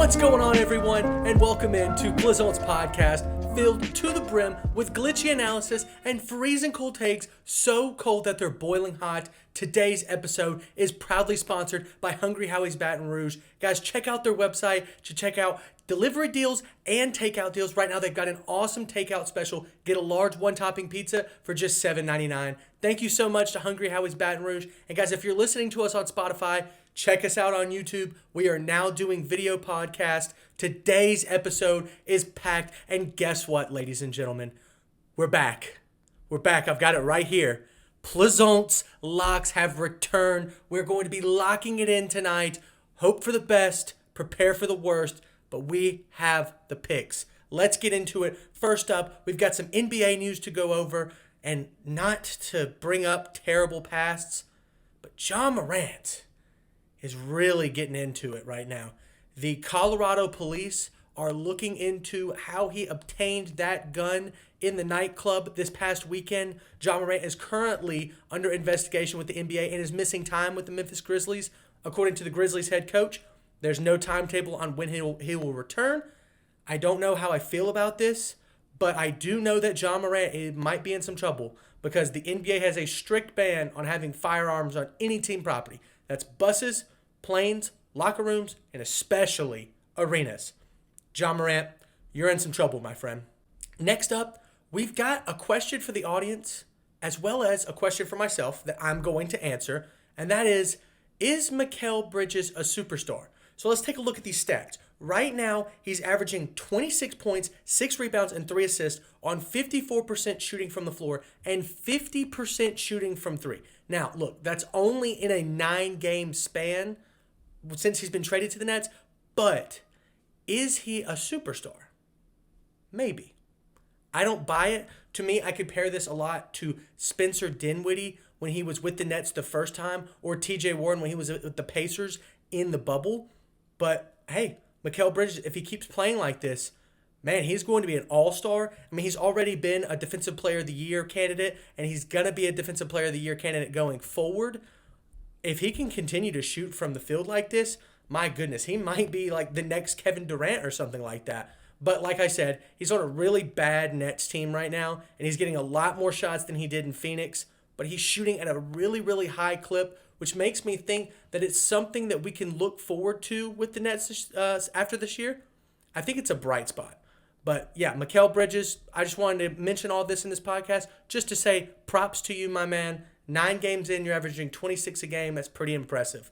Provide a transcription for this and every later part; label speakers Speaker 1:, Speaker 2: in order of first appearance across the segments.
Speaker 1: What's going on, everyone, and welcome into Plizont's podcast, filled to the brim with glitchy analysis and freezing cold takes, so cold that they're boiling hot. Today's episode is proudly sponsored by Hungry Howie's Baton Rouge. Guys, check out their website to check out delivery deals and takeout deals. Right now, they've got an awesome takeout special. Get a large one-topping pizza for just $7.99. Thank you so much to Hungry Howie's Baton Rouge. And guys, if you're listening to us on Spotify, check us out on YouTube. We are now doing video podcast. Today's episode is packed. And guess what, ladies and gentlemen? We're back. We're back. I've got it right here. Plizont's locks have returned. We're going to be locking it in tonight. Hope for the best, prepare for the worst, but we have the picks. Let's get into it. First up, we've got some NBA news to go over, and not to bring up terrible pasts, but Ja Morant is really getting into it right now. The Colorado police are looking into how he obtained that gun in the nightclub this past weekend. Ja Morant is currently under investigation with the NBA and is missing time with the Memphis Grizzlies. According to the Grizzlies head coach, there's no timetable on when he will return. I don't know how I feel about this, but I do know that Ja Morant might be in some trouble because the NBA has a strict ban on having firearms on any team property. That's buses, planes, locker rooms, and especially arenas. Ja Morant, you're in some trouble, my friend. Next up, we've got a question for the audience as well as a question for myself that I'm going to answer, and that is Mikal Bridges a superstar? So let's take a look at these stats. Right now, he's averaging 26 points, 6 rebounds, and 3 assists on 54% shooting from the floor and 50% shooting from 3. Now, look, that's only in a 9-game span since he's been traded to the Nets, but is he a superstar? Maybe. I don't buy it. To me, I compare this a lot to Spencer Dinwiddie when he was with the Nets the first time, or TJ Warren when he was with the Pacers in the bubble. But hey, Mikal Bridges, if he keeps playing like this, man, he's going to be an all-star. I mean, he's already been a Defensive Player of the Year candidate, and he's going to be a Defensive Player of the Year candidate going forward. If he can continue to shoot from the field like this, my goodness, he might be like the next Kevin Durant or something like that. But like I said, he's on a really bad Nets team right now, and he's getting a lot more shots than he did in Phoenix, but he's shooting at a really, really high clip, which makes me think that it's something that we can look forward to with the Nets after this year. I think it's a bright spot. But yeah, Mikal Bridges, I just wanted to mention all this in this podcast just to say props to you, my man. 9 games in, you're averaging 26 a game. That's pretty impressive.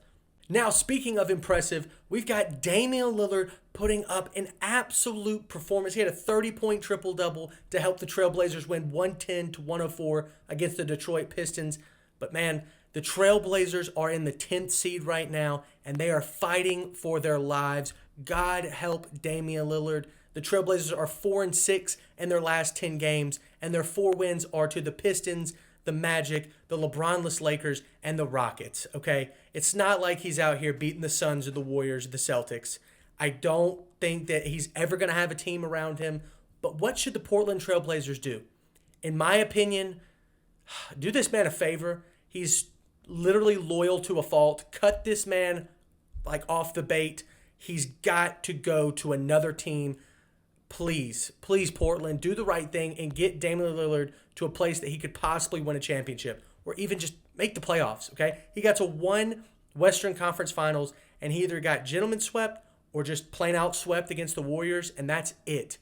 Speaker 1: Now, speaking of impressive, we've got Damian Lillard putting up an absolute performance. He had a 30-point triple-double to help the Trailblazers win 110-104 against the Detroit Pistons. But man, the Trailblazers are in the 10th seed right now, and they are fighting for their lives. God help Damian Lillard. The Trailblazers are 4-6 in their last 10 games, and their 4 wins are to the Pistons, the Magic, the LeBron-less Lakers, and the Rockets, okay? It's not like he's out here beating the Suns or the Warriors or the Celtics. I don't think that he's ever going to have a team around him. But what should the Portland Trailblazers do? In my opinion, do this man a favor. He's literally loyal to a fault. Cut this man like off the bait. He's got to go to another team. Please, Portland, do the right thing and get Damian Lillard to a place that he could possibly win a championship or even just make the playoffs, okay? He got to 1 Western Conference Finals, and he either got gentleman swept or just plain out swept against the Warriors, and that's it.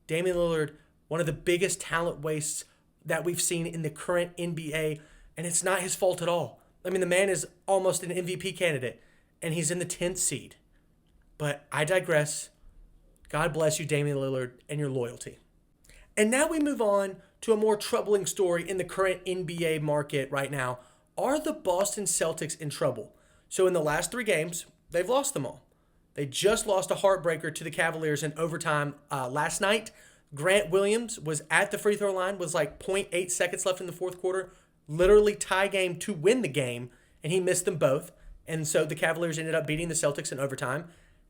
Speaker 1: Damian Lillard, one of the biggest talent wastes that we've seen in the current NBA, and it's not his fault at all. I mean, the man is almost an MVP candidate, and he's in the 10th seed. But I digress. God bless you, Damian Lillard, and your loyalty. And now we move on to a more troubling story in the current NBA market right now. Are the Boston Celtics in trouble? So in the last 3 games, they've lost them all. They just lost a heartbreaker to the Cavaliers in overtime last night. Grant Williams was at the free throw line, was like 0.8 seconds left in the fourth quarter, literally tie game to win the game, and he missed them both. And so the Cavaliers ended up beating the Celtics in overtime,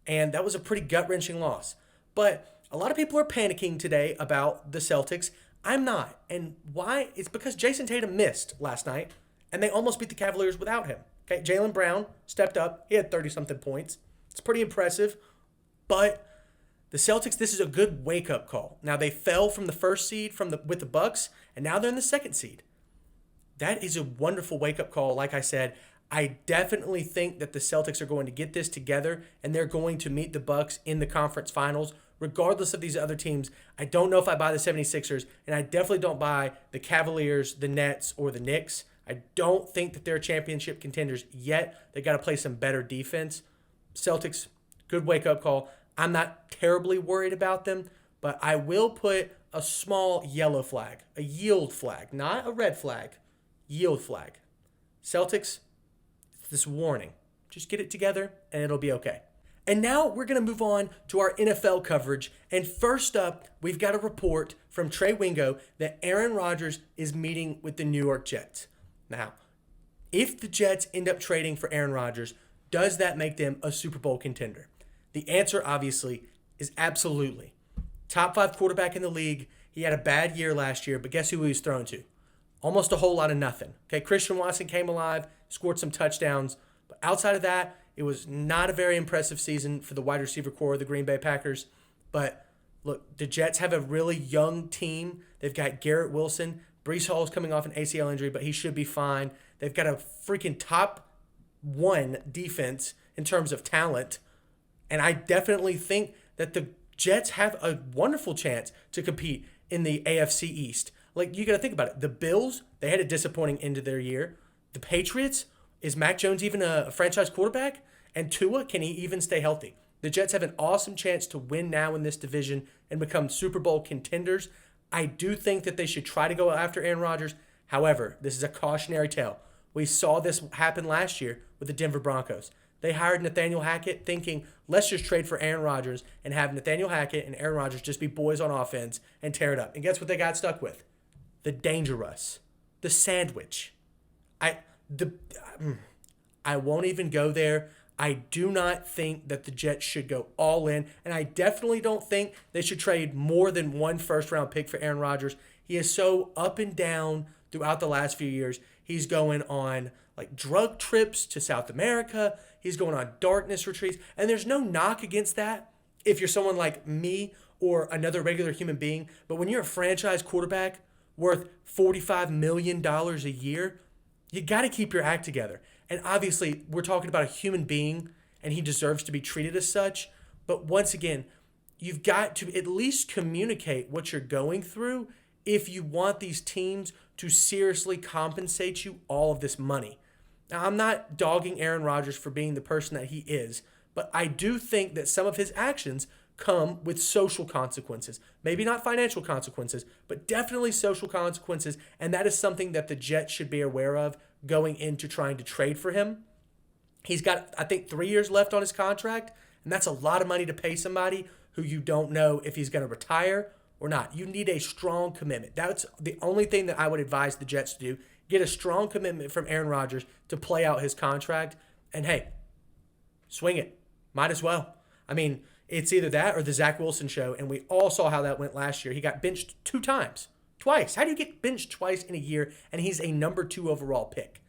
Speaker 1: and that was a pretty gut-wrenching loss. But a lot of people are panicking today about the Celtics. I'm not. And why? It's because Jason Tatum missed last night, and they almost beat the Cavaliers without him. Okay, Jaylen Brown stepped up. He had 30-something points. It's pretty impressive. But the Celtics, this is a good wake-up call. Now, they fell from the first seed with the Bucks, and now they're in the second seed. That is a wonderful wake-up call. Like I said, I definitely think that the Celtics are going to get this together, and they're going to meet the Bucks in the conference finals, regardless of these other teams. I don't know if I buy the 76ers, and I definitely don't buy the Cavaliers, the Nets, or the Knicks. I don't think that they're championship contenders yet. They got to play some better defense. Celtics, good wake-up call. I'm not terribly worried about them, but I will put a small yellow flag, a yield flag, not a red flag, yield flag. Celtics, this warning. Just get it together and it'll be okay. And now we're going to move on to our NFL coverage. And first up, we've got a report from Trey Wingo that Aaron Rodgers is meeting with the New York Jets. Now, if the Jets end up trading for Aaron Rodgers, does that make them a Super Bowl contender? The answer, obviously, is absolutely. Top 5 quarterback in the league. He had a bad year last year, but guess who he was thrown to? Almost a whole lot of nothing. Okay, Christian Watson came alive, scored some touchdowns, but outside of that, it was not a very impressive season for the wide receiver core of the Green Bay Packers. But look, the Jets have a really young team. They've got Garrett Wilson. Breece Hall's coming off an ACL injury, but he should be fine. They've got a freaking top 1 defense in terms of talent. And I definitely think that the Jets have a wonderful chance to compete in the AFC East. Like, you got to think about it. The Bills, they had a disappointing end of their year. The Patriots, is Mac Jones even a franchise quarterback? And Tua, can he even stay healthy? The Jets have an awesome chance to win now in this division and become Super Bowl contenders. I do think that they should try to go after Aaron Rodgers. However, this is a cautionary tale. We saw this happen last year with the Denver Broncos. They hired Nathaniel Hackett thinking, let's just trade for Aaron Rodgers and have Nathaniel Hackett and Aaron Rodgers just be boys on offense and tear it up. And guess what they got stuck with? The Danger Russ. The sandwich. I won't even go there. I do not think that the Jets should go all in, and I definitely don't think they should trade more than 1 first-round pick for Aaron Rodgers. He is so up and down throughout the last few years. He's going on like drug trips to South America. He's going on darkness retreats, and there's no knock against that if you're someone like me or another regular human being. But when you're a franchise quarterback worth $45 million a year, you got to keep your act together. And obviously, we're talking about a human being, and he deserves to be treated as such. But once again, you've got to at least communicate what you're going through if you want these teams to seriously compensate you all of this money. Now, I'm not dogging Aaron Rodgers for being the person that he is, but I do think that some of his actions come with social consequences. Maybe not financial consequences, but definitely social consequences, and that is something that the Jets should be aware of going into trying to trade for him. He's got, I think, 3 years left on his contract, and that's a lot of money to pay somebody who you don't know if he's going to retire or not. You need a strong commitment. That's the only thing that I would advise the Jets to do. Get a strong commitment from Aaron Rodgers to play out his contract, and hey, swing it. Might as well. I mean, it's either that or the Zach Wilson show, and we all saw how that went last year. He got benched 2 times. Twice. How do you get benched twice in a year, and he's a number 2 overall pick?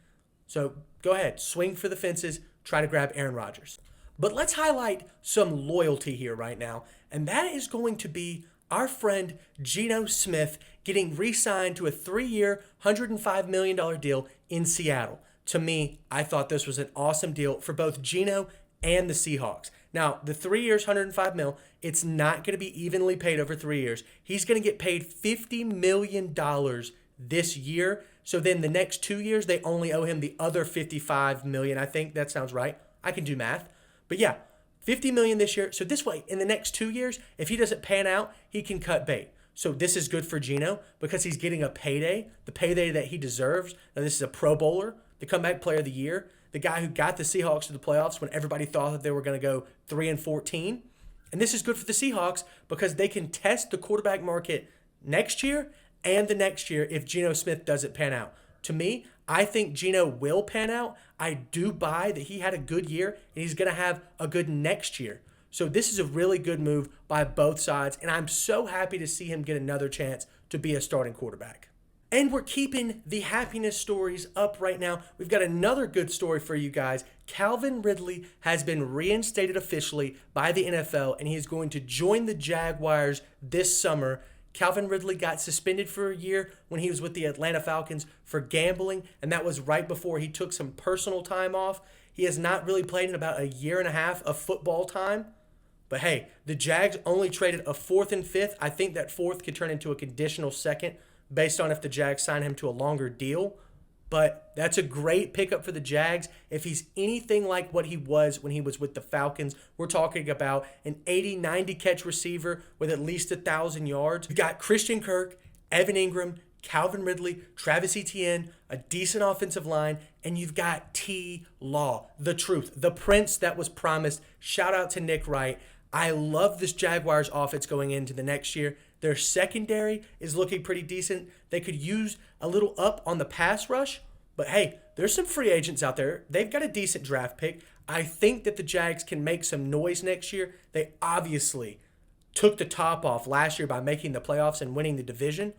Speaker 1: So go ahead, swing for the fences, try to grab Aaron Rodgers. But let's highlight some loyalty here right now, and that is going to be our friend Geno Smith getting re-signed to a 3-year, $105 million deal in Seattle. To me, I thought this was an awesome deal for both Geno and the Seahawks. Now, the 3 years, $105 million, it's not going to be evenly paid over 3 years. He's going to get paid $50 million this year. So then the next 2 years, they only owe him the other $55 million. I think that sounds right. I can do math. But yeah, $50 million this year. So this way, in the next 2 years, if he doesn't pan out, he can cut bait. So this is good for Geno because he's getting a payday, the payday that he deserves. Now, this is a Pro Bowler, the comeback player of the year, the guy who got the Seahawks to the playoffs when everybody thought that they were going to go 3-14. And this is good for the Seahawks because they can test the quarterback market next year and the next year if Geno Smith doesn't pan out. To me, I think Geno will pan out. I do buy that he had a good year and he's going to have a good next year. So this is a really good move by both sides, and I'm so happy to see him get another chance to be a starting quarterback. And we're keeping the happiness stories up right now. We've got another good story for you guys. Calvin Ridley has been reinstated officially by the NFL, and he is going to join the Jaguars this summer. Calvin Ridley got suspended for a year when he was with the Atlanta Falcons for gambling, and that was right before he took some personal time off. He has not really played in about a year and a half of football time. But hey, the Jags only traded a fourth and fifth. I think that fourth could turn into a conditional second based on if the Jags sign him to a longer deal. But that's a great pickup for the Jags. If he's anything like what he was when he was with the Falcons, we're talking about an 80, 90 catch receiver with at least 1,000 yards. You got Christian Kirk, Evan Ingram, Calvin Ridley, Travis Etienne, a decent offensive line, and you've got T. Law, the truth, the prince that was promised. Shout out to Nick Wright. I love this Jaguars offense going into the next year. Their secondary is looking pretty decent. They could use a little up on the pass rush, but hey, there's some free agents out there. They've got a decent draft pick. I think that the Jags can make some noise next year. They obviously took the top off last year by making the playoffs and winning the division.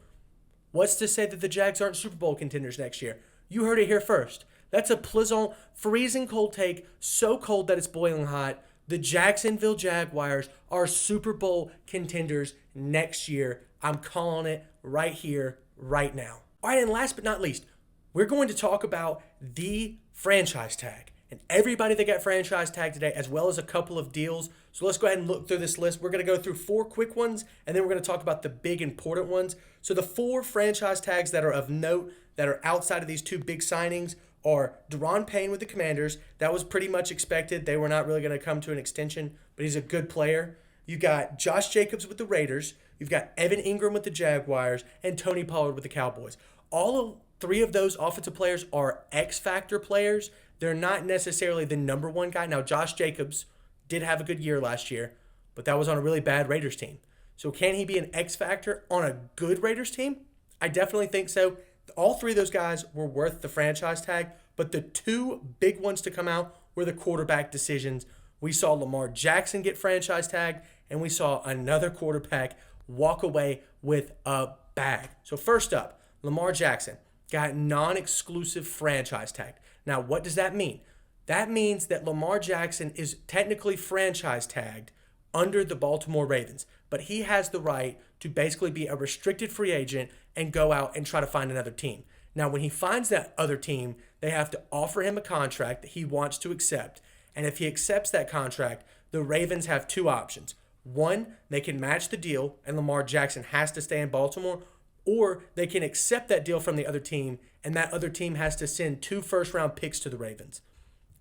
Speaker 1: What's to say that the Jags aren't Super Bowl contenders next year? You heard it here first. That's a Plizont freezing cold take, so cold that it's boiling hot. The Jacksonville Jaguars are Super Bowl contenders next year. I'm calling it right here, right now. All right, and last but not least, we're going to talk about the franchise tag and everybody that got franchise tagged today, as well as a couple of deals. So let's go ahead and look through this list. We're going to go through 4 quick ones, and then we're going to talk about the big important ones. So the 4 franchise tags that are of note that are outside of these 2 big signings are Deron Payne with the Commanders. That was pretty much expected. They were not really going to come to an extension, but he's a good player. You got Josh Jacobs with the Raiders. You've got Evan Ingram with the Jaguars and Tony Pollard with the Cowboys. All 3 of those offensive players are X-factor players. They're not necessarily the number one guy. Now, Josh Jacobs did have a good year last year, but that was on a really bad Raiders team. So can he be an X-factor on a good Raiders team? I definitely think so. All 3 of those guys were worth the franchise tag, but the 2 big ones to come out were the quarterback decisions. We saw Lamar Jackson get franchise tagged, and we saw another quarterback walk away with a bag. So first up, Lamar Jackson got non-exclusive franchise tagged. Now, what does that mean? That means that Lamar Jackson is technically franchise tagged under the Baltimore Ravens, but he has the right to basically be a restricted free agent and go out and try to find another team. Now, when he finds that other team, they have to offer him a contract that he wants to accept. And if he accepts that contract, the Ravens have 2 options. One, they can match the deal and Lamar Jackson has to stay in Baltimore, or they can accept that deal from the other team and that other team has to send 2 first-round picks to the Ravens.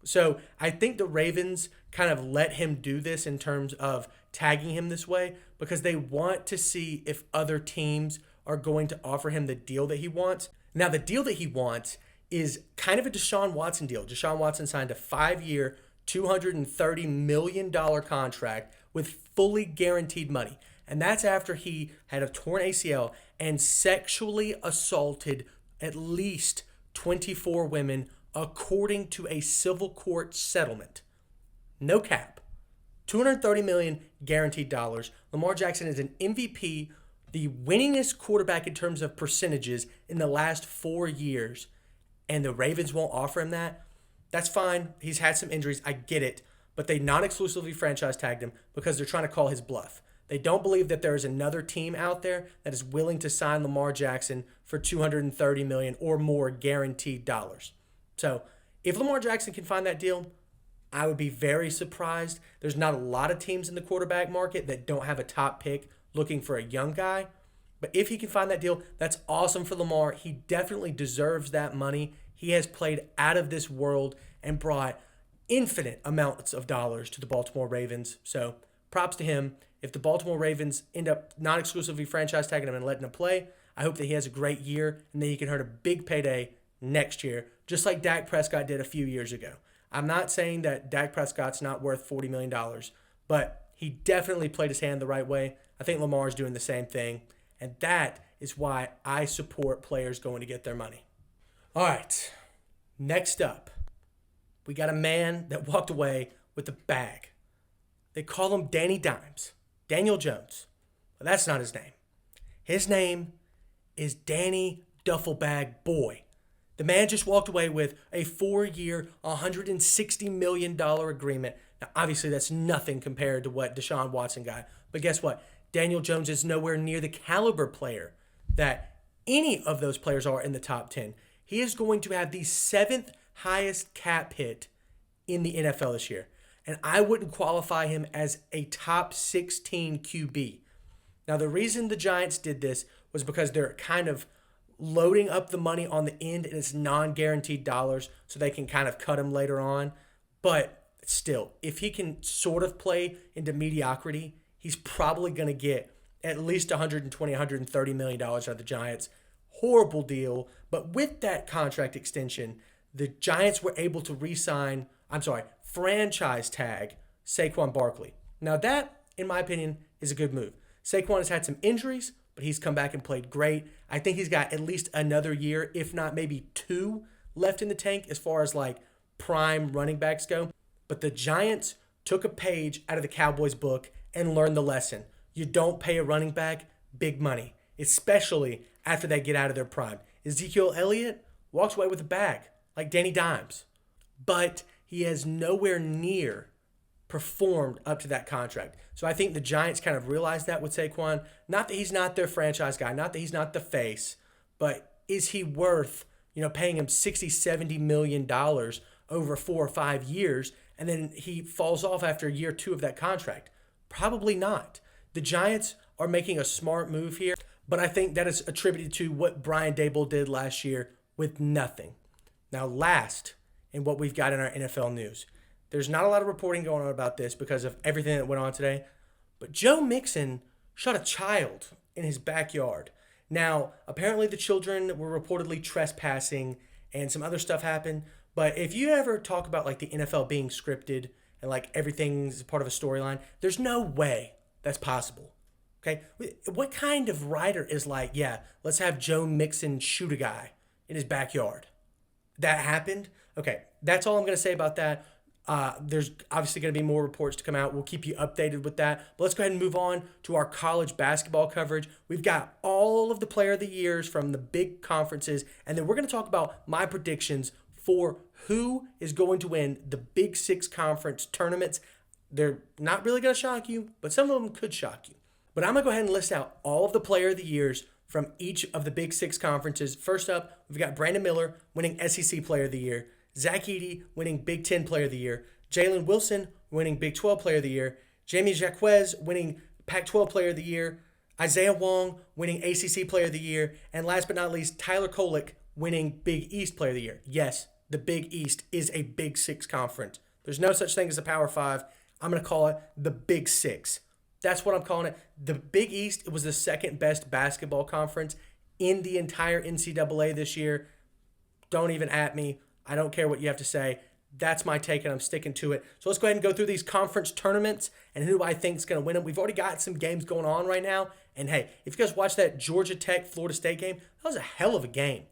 Speaker 1: So I think the Ravens kind of let him do this in terms of tagging him this way because they want to see if other teams are going to offer him the deal that he wants. Now, the deal that he wants is kind of a Deshaun Watson deal. Deshaun Watson signed a 5-year, $230 million contract with fully guaranteed money. And that's after he had a torn ACL and sexually assaulted at least 24 women according to a civil court settlement. No cap. $230 million guaranteed dollars. Lamar Jackson is an MVP, the winningest quarterback in terms of percentages in the last 4 years, and the Ravens won't offer him that. That's fine. He's had some injuries. I get it. But they non-exclusively franchise tagged him because they're trying to call his bluff. They don't believe that there is another team out there that is willing to sign Lamar Jackson for $230 million or more guaranteed dollars. So if Lamar Jackson can find that deal, I would be very surprised. There's not a lot of teams in the quarterback market that don't have a top pick looking for a young guy. But if he can find that deal, that's awesome for Lamar. He definitely deserves that money. He has played out of this world and brought infinite amounts of dollars to the Baltimore Ravens. So props to him. If the Baltimore Ravens end up non-exclusively franchise tagging him and letting him play, I hope that he has a great year and that he can earn a big payday next year, just like Dak Prescott did a few years ago. I'm not saying that Dak Prescott's not worth $40 million, but he definitely played his hand the right way. I think Lamar's doing the same thing, and that is why I support players going to get their money. All right, next up, we got a man that walked away with a bag. They call him Danny Dimes, Daniel Jones. But that's not his name. His name is Danny duffel bag boy. The man just walked away with a 4-year, $160 million agreement. Now, obviously, that's nothing compared to what Deshaun Watson got. But guess what? Daniel Jones is nowhere near the caliber player that any of those players are in the top 10. He is going to have the 7th highest cap hit in the NFL this year. And I wouldn't qualify him as a top 16 QB. Now, the reason the Giants did this was because they're kind of loading up the money on the end and it's non-guaranteed dollars so they can kind of cut him later on. But still, if he can sort of play into mediocrity, he's probably going to get at least $120, $130 million out of the Giants. Horrible deal. But with that contract extension, the Giants were able to franchise tag Saquon Barkley. Now that, in my opinion, is a good move. Saquon has had some injuries, but he's come back and played great. I think he's got at least another year, if not maybe 2, left in the tank as far as like prime running backs go. But the Giants took a page out of the Cowboys book and learned the lesson. You don't pay a running back big money, especially after they get out of their prime. Ezekiel Elliott walks away with a bag like Danny Dimes, but he has nowhere near performed up to that contract. So I think the Giants kind of realized that with Saquon. Not that he's not their franchise guy, not that he's not the face, but is he worth, paying him $60, $70 million over 4 or 5 years, and then he falls off after year 2 of that contract? Probably not. The Giants are making a smart move here, but I think that is attributed to what Brian Daboll did last year with nothing. Now, last in what we've got in our NFL news, there's not a lot of reporting going on about this because of everything that went on today, but Joe Mixon shot a child in his backyard. Now, apparently the children were reportedly trespassing and some other stuff happened, but if you ever talk about like the NFL being scripted and like everything's part of a storyline, there's no way that's possible. Okay? What kind of writer is like, yeah, let's have Joe Mixon shoot a guy in his backyard? That happened? Okay, that's all I'm going to say about that. There's obviously going to be more reports to come out. We'll keep you updated with that. But let's go ahead and move on to our college basketball coverage. We've got all of the player of the years from the big conferences, and then we're going to talk about my predictions for who is going to win the Big Six conference tournaments. They're not really going to shock you, but some of them could shock you. But I'm going to go ahead and list out all of the player of the years from each of the Big Six conferences. First up, we've got Brandon Miller winning SEC Player of the Year. Zach Edey winning Big Ten Player of the Year. Jalen Wilson winning Big 12 Player of the Year. Jamie Jaquez winning Pac-12 Player of the Year. Isaiah Wong winning ACC Player of the Year. And last but not least, Tyler Kolek winning Big East Player of the Year. Yes, the Big East is a Big Six conference. There's no such thing as a Power 5. I'm going to call it the Big Six. That's what I'm calling it. The Big East, it was the second best basketball conference in the entire NCAA this year. Don't even at me. I don't care what you have to say. That's my take, and I'm sticking to it. So let's go ahead and go through these conference tournaments and who I think is going to win them. We've already got some games going on right now. And, hey, if you guys watched that Georgia Tech-Florida State game, that was a hell of a game.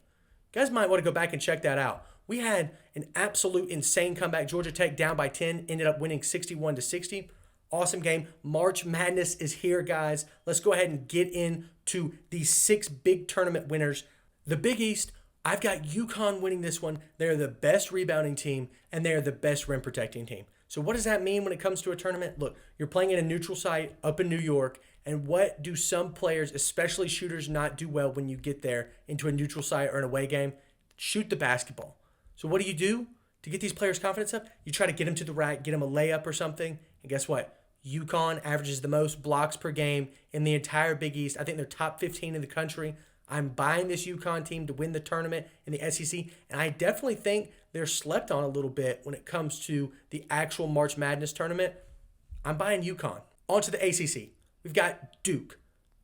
Speaker 1: You guys might want to go back and check that out. We had an absolute insane comeback. Georgia Tech down by 10, ended up winning 61-60. Awesome game. March Madness is here, guys. Let's go ahead and get into the 6 big tournament winners. The Big East, I've got UConn winning this one. They're the best rebounding team, and they're the best rim protecting team. So what does that mean when it comes to a tournament? Look, you're playing in a neutral site up in New York, and what do some players, especially shooters, not do well when you get there into a neutral site or an away game? Shoot the basketball. So what do? To get these players' confidence up, you try to get them to the rack, get them a layup or something, and guess what? UConn averages the most blocks per game in the entire Big East. I think they're top 15 in the country. I'm buying this UConn team to win the tournament in the SEC, and I definitely think they're slept on a little bit when it comes to the actual March Madness tournament. I'm buying UConn. On to the ACC. We've got Duke,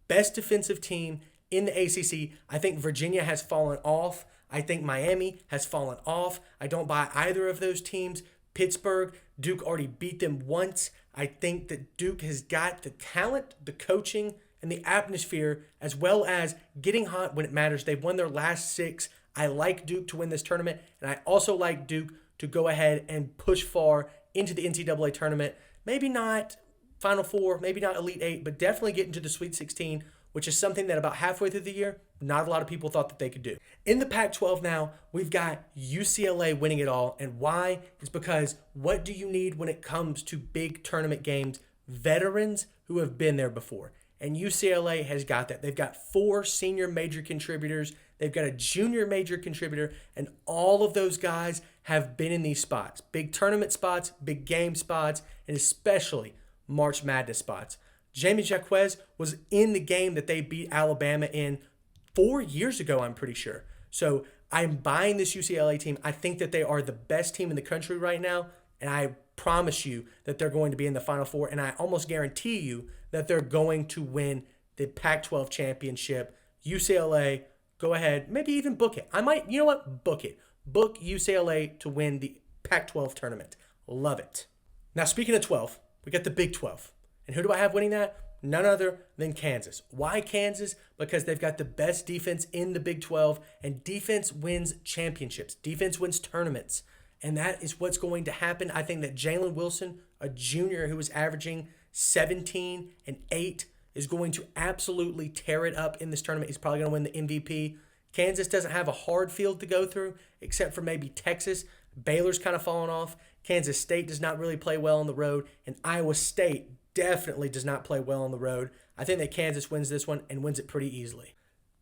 Speaker 1: best defensive team in the ACC. I think Virginia has fallen off. I think Miami has fallen off. I don't buy either of those teams. Pittsburgh, Duke already beat them once. I think that Duke has got the talent, the coaching, and the atmosphere, as well as getting hot when it matters. They've won their last 6. I like Duke to win this tournament, and I also like Duke to go ahead and push far into the NCAA tournament. Maybe not Final Four, maybe not Elite 8, but definitely get into the Sweet 16 which is something that about halfway through the year, not a lot of people thought that they could do. In the Pac-12 now, we've got UCLA winning it all. And why? Is because what do you need when it comes to big tournament games? Veterans who have been there before. And UCLA has got that. They've got 4 senior major contributors. They've got a junior major contributor. And all of those guys have been in these spots. Big tournament spots, big game spots, and especially March Madness spots. Jamie Jaquez was in the game that they beat Alabama in 4 years ago, I'm pretty sure. So I'm buying this UCLA team. I think that they are the best team in the country right now. And I promise you that they're going to be in the Final Four. And I almost guarantee you that they're going to win the Pac-12 championship. UCLA, go ahead. Maybe even book it. I might, you know what? Book it. Book UCLA to win the Pac-12 tournament. Love it. Now, speaking of 12, we got the Big 12. And who do I have winning that? None other than Kansas. Why Kansas? Because they've got the best defense in the Big 12, and defense wins championships. Defense wins tournaments, and that is what's going to happen. I think that Jalen Wilson, a junior who is averaging 17 and 8, is going to absolutely tear it up in this tournament. He's probably going to win the MVP. Kansas doesn't have a hard field to go through, except for maybe Texas. Baylor's kind of fallen off. Kansas State does not really play well on the road, and Iowa State definitely does not play well on the road. I think that Kansas wins this one and wins it pretty easily.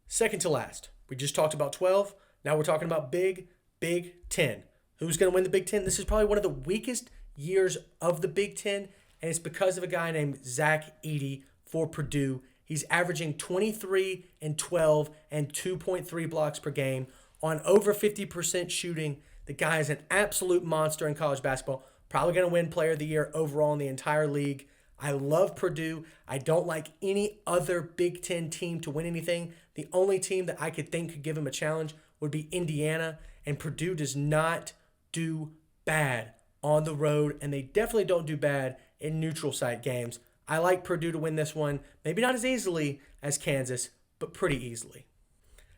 Speaker 1: Second to last, we just talked about 12. Now we're talking about Big 10. Who's going to win the Big 10? This is probably one of the weakest years of the Big 10, and it's because of a guy named Zach Edey for Purdue. He's averaging 23 and 12 and 2.3 blocks per game on over 50% shooting. The guy is an absolute monster in college basketball. Probably going to win Player of the Year overall in the entire league. I love Purdue. I don't like any other Big Ten team to win anything. The only team that I could think could give him a challenge would be Indiana, and Purdue does not do bad on the road, and they definitely don't do bad in neutral site games. I like Purdue to win this one, maybe not as easily as Kansas, but pretty easily.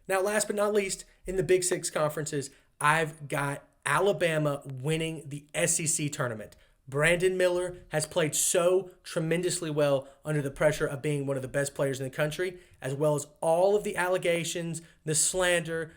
Speaker 1: Now, last but not least, in the Big Six conferences, I've got Alabama winning the SEC tournament. Brandon Miller has played so tremendously well under the pressure of being one of the best players in the country, as well as all of the allegations, the slander,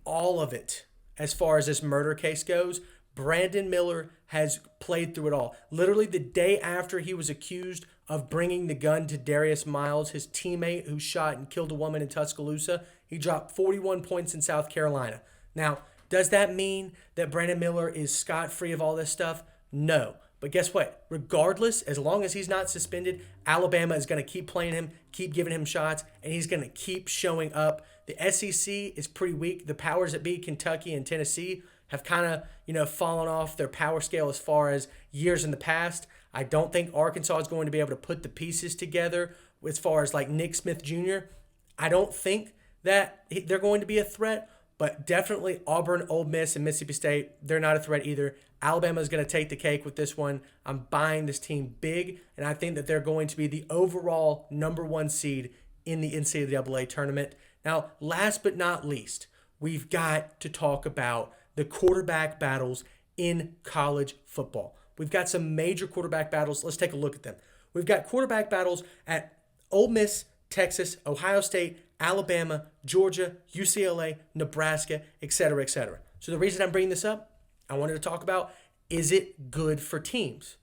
Speaker 1: all of it. As far as this murder case goes, Brandon Miller has played through it all. Literally the day after he was accused of bringing the gun to Darius Miles, his teammate who shot and killed a woman in Tuscaloosa, he dropped 41 points in South Carolina. Now, does that mean that Brandon Miller is scot-free of all this stuff? No. But guess what? Regardless, as long as he's not suspended, Alabama is going to keep playing him, keep giving him shots, and he's going to keep showing up. The SEC is pretty weak. The powers that be, Kentucky and Tennessee, have kind of, fallen off their power scale as far as years in the past. I don't think Arkansas is going to be able to put the pieces together as far as like Nick Smith Jr. I don't think that they're going to be a threat, but definitely Auburn, Ole Miss, and Mississippi State, they're not a threat either. Alabama is going to take the cake with this one. I'm buying this team big, and I think that they're going to be the overall number 1 seed in the NCAA tournament. Now, last but not least, we've got to talk about the quarterback battles in college football. We've got some major quarterback battles. Let's take a look at them. We've got quarterback battles at Ole Miss, Texas, Ohio State, Alabama, Georgia, UCLA, Nebraska, etc., etc. So the reason I'm bringing this up, I wanted to talk about, is it good for teams?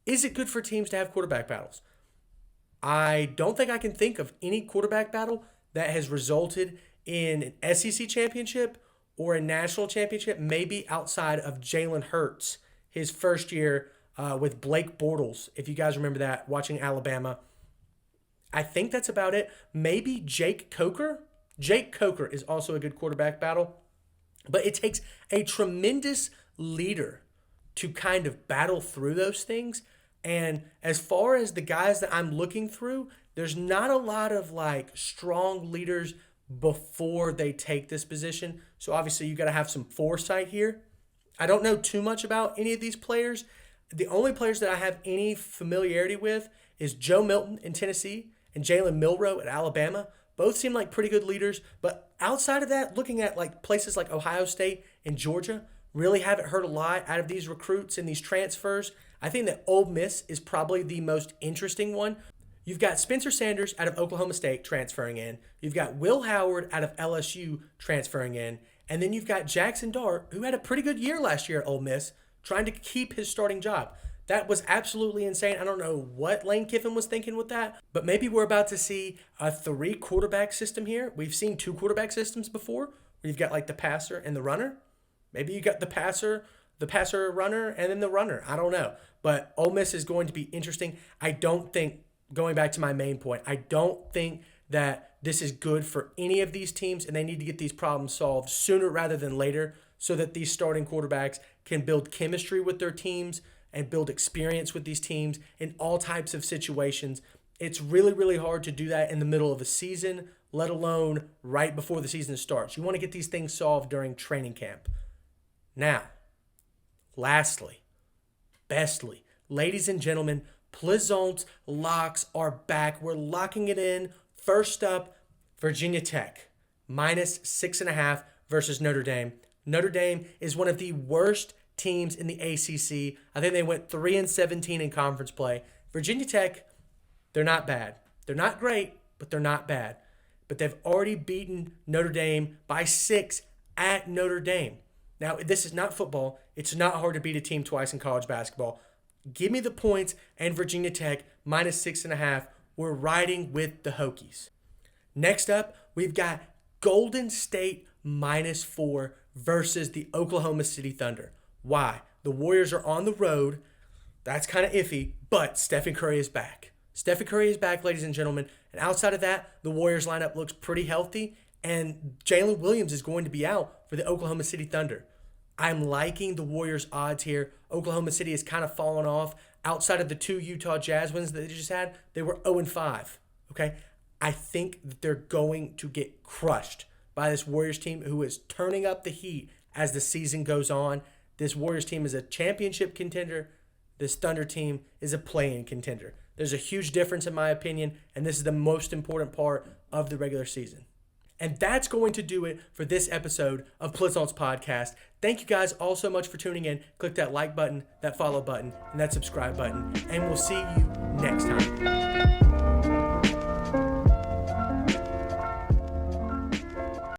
Speaker 1: Is it good for teams to have quarterback battles? I don't think I can think of any quarterback battle that has resulted in an SEC championship or a national championship, maybe outside of Jalen Hurts, his first year with Blake Bortles, if you guys remember that, watching Alabama. I think that's about it. Maybe Jake Coker. Jake Coker is also a good quarterback battle. But it takes a tremendous leader to kind of battle through those things. And as far as the guys that I'm looking through, there's not a lot of like strong leaders before they take this position. So obviously you got to have some foresight here. I don't know too much about any of these players. The only players that I have any familiarity with is Joe Milton in Tennessee and Jalen Milroe at Alabama. Both seem like pretty good leaders, but outside of that, looking at like places like Ohio State and Georgia, really haven't heard a lot out of these recruits and these transfers. I think that Ole Miss is probably the most interesting one. You've got Spencer Sanders out of Oklahoma State transferring in. You've got Will Howard out of LSU transferring in. And then you've got Jackson Dart, who had a pretty good year last year at Ole Miss, trying to keep his starting job. That was absolutely insane. I don't know what Lane Kiffin was thinking with that, but maybe we're about to see a 3-quarterback system here. We've seen 2 quarterback systems before, where you've got like the passer and the runner. Maybe you got the passer, runner, and then the runner. I don't know. But Ole Miss is going to be interesting. I don't think, going back to my main point, I don't think that this is good for any of these teams, and they need to get these problems solved sooner rather than later so that these starting quarterbacks can build chemistry with their teams and build experience with these teams in all types of situations. It's really, really hard to do that in the middle of a season, let alone right before the season starts. You want to get these things solved during training camp. Now, lastly, bestly, ladies and gentlemen, Plizont's locks are back. We're locking it in. First up, Virginia Tech, minus 6.5 versus Notre Dame. Notre Dame is one of the worst teams in the ACC. I think they went 3-17 in conference play. Virginia Tech, they're not bad. They're not great, but they're not bad. But they've already beaten Notre Dame by 6 at Notre Dame. Now, this is not football. It's not hard to beat a team twice in college basketball. Give me the points and Virginia Tech minus 6.5. We're riding with the Hokies. Next up, we've got Golden State minus 4 versus the Oklahoma City Thunder. Why? The Warriors are on the road. That's kind of iffy, but Stephen Curry is back. Stephen Curry is back, ladies and gentlemen. And outside of that, the Warriors lineup looks pretty healthy, and Jalen Williams is going to be out for the Oklahoma City Thunder. I'm liking the Warriors' odds here. Oklahoma City has kind of fallen off. Outside of the 2 Utah Jazz wins that they just had, they were 0-5. Okay? I think that they're going to get crushed by this Warriors team who is turning up the heat as the season goes on. This Warriors team is a championship contender. This Thunder team is a play-in contender. There's a huge difference in my opinion, and this is the most important part of the regular season. And that's going to do it for this episode of Plizont's podcast. Thank you guys all so much for tuning in. Click that like button, that follow button, and that subscribe button. And we'll see you next time.